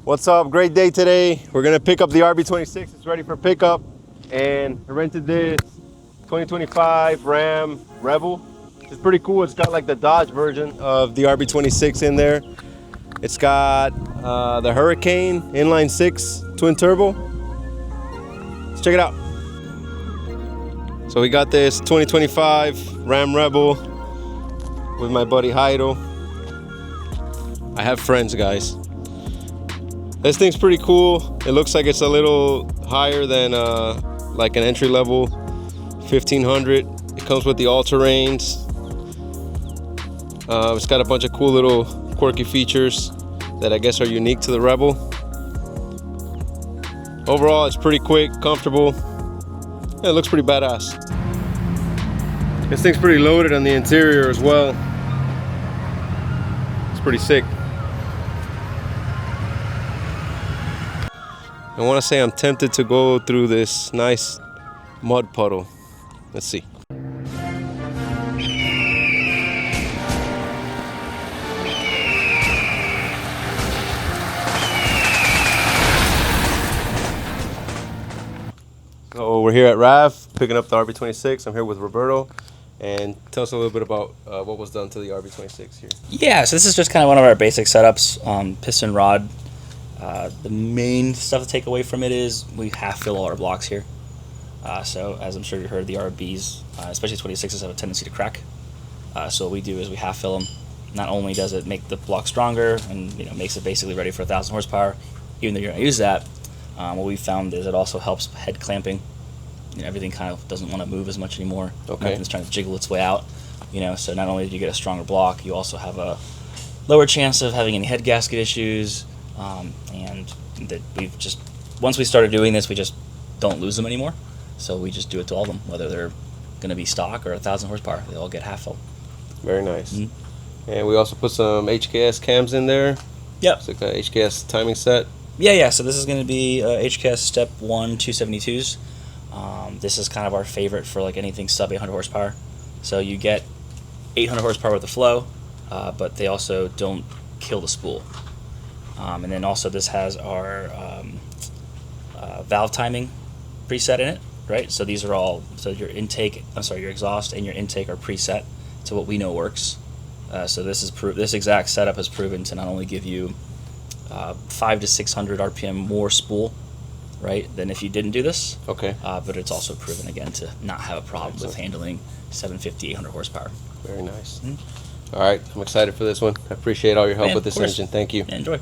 What's up? Great day today. We're gonna pick up the RB26. It's ready for pickup, and I rented this 2025 Ram Rebel. It's pretty cool. It's got like the Dodge version of the RB26 in there. It's got the Hurricane inline 6 twin turbo. Let's check it out. So we got this 2025 Ram Rebel with my buddy Jairo. I have friends, guys. This thing's pretty cool. It looks like it's a little higher than like an entry-level 1500. It comes with the all-terrains. It's got a bunch of cool little quirky features that I guess are unique to the Rebel. Overall, it's pretty quick, comfortable. Yeah, it looks pretty badass. This thing's pretty loaded on the interior as well. It's pretty sick. I want to say I'm tempted to go through this nice mud puddle. Let's see. So we're here at RAV, picking up the RB26. I'm here with Roberto. And tell us a little bit about what was done to the RB26 here. Yeah, so this is just kind of one of our basic setups. Piston rod. The main stuff to take away from it is we half fill all our blocks here. So as I'm sure you heard, the RBs, especially 26s, have a tendency to crack. So what we do is we half fill them. Not only does it make the block stronger and makes it basically ready for 1,000 horsepower, even though you're going to use that, what we found is it also helps head clamping. Everything kind of doesn't want to move as much anymore. Okay. Nothing's trying to jiggle its way out. So not only do you get a stronger block, you also have a lower chance of having any head gasket issues. And that we've just, once we started doing this, we just don't lose them anymore. So we just do it to all of them, whether they're going to be stock or 1,000 horsepower. They all get half full. Very nice. Mm-hmm. And we also put some HKS cams in there. Yep. It's like a HKS timing set. Yeah. So this is going to be HKS Step 1 272s. This is kind of our favorite for like anything sub 800 horsepower. So you get 800 horsepower with the flow, but they also don't kill the spool. And then also this has our valve timing preset in it, right? So these are all, so your exhaust and your intake are preset to what we know works. So this exact setup has proven to not only give you 500 to 600 RPM more spool, right, than if you didn't do this. Okay. But it's also proven again to not have a problem with handling 750, 800 horsepower. Very nice. Mm-hmm. All right, I'm excited for this one. I appreciate all your help with this engine. Thank you. Yeah, enjoy.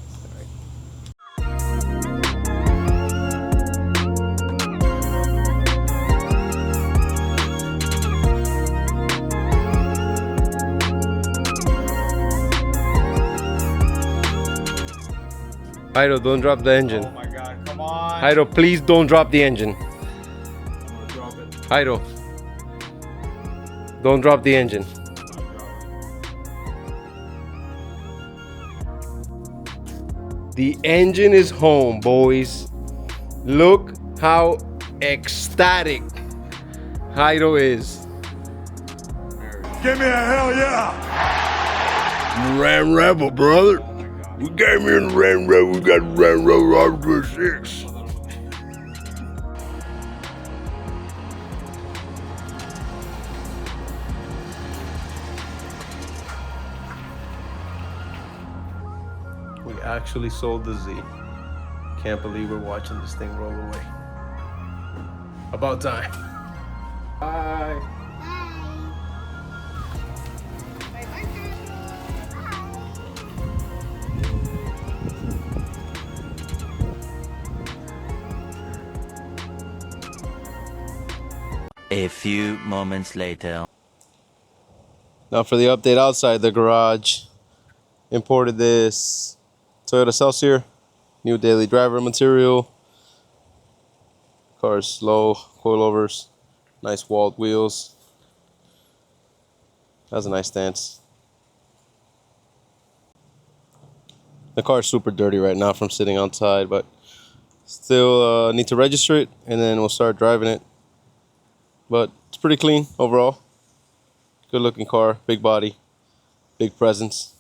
Jairo, don't drop the engine. Oh my God, come on. Jairo, please don't drop the engine. I'm gonna drop it. Jairo, don't drop the engine. The engine is home, boys. Look how ecstatic Jairo is. Give me a hell yeah. Ram Rebel, brother. We came here in Ram Rebel. We got Ram Rebel RB26. We actually sold the Z. Can't believe we're watching this thing roll away. About time. Bye. A few moments later. Now for the update outside the garage. Imported this Toyota Celsior, new daily driver material. Car's slow, coilovers, nice walled wheels. That's a nice stance. The car's super dirty right now from sitting outside, but still need to register it and then we'll start driving it. But it's pretty clean overall. Good looking car, big body, big presence.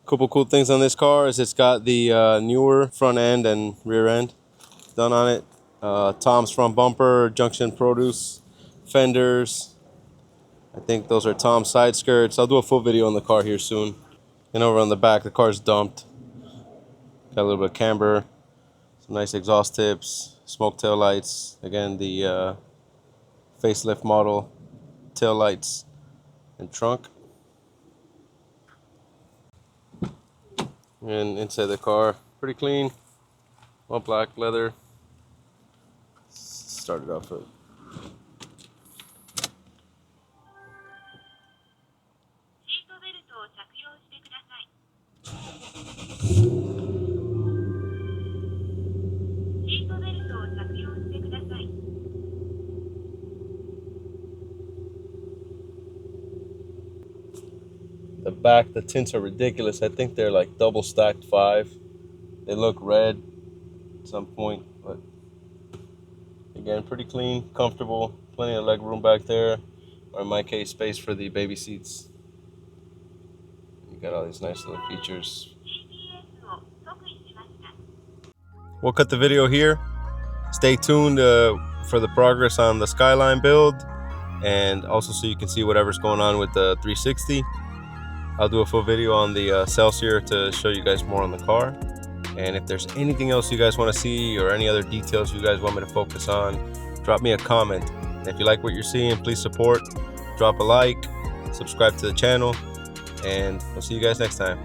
Couple cool things on this car is it's got the newer front end and rear end done on it. Tom's front bumper, junction produce, fenders. I think those are Tom's side skirts. I'll do a full video on the car here soon. And over on the back, the car's dumped. Got a little bit of camber, some nice exhaust tips, smoke tail lights. Again, the facelift model tail lights and trunk. And inside the car, pretty clean, all black leather. Start it off with. The back, the tints are ridiculous. I think they're like double stacked 5. They look red at some point, but again, pretty clean, comfortable, plenty of leg room back there, or in my case, space for the baby seats. You got all these nice little features. We'll cut the video here. Stay tuned for the progress on the Skyline build, and also so you can see whatever's going on with the 360. I'll do a full video on the Celsior to show you guys more on the car. And if there's anything else you guys want to see or any other details you guys want me to focus on, drop me a comment. And if you like what you're seeing, please support, drop a like, subscribe to the channel, and we'll see you guys next time.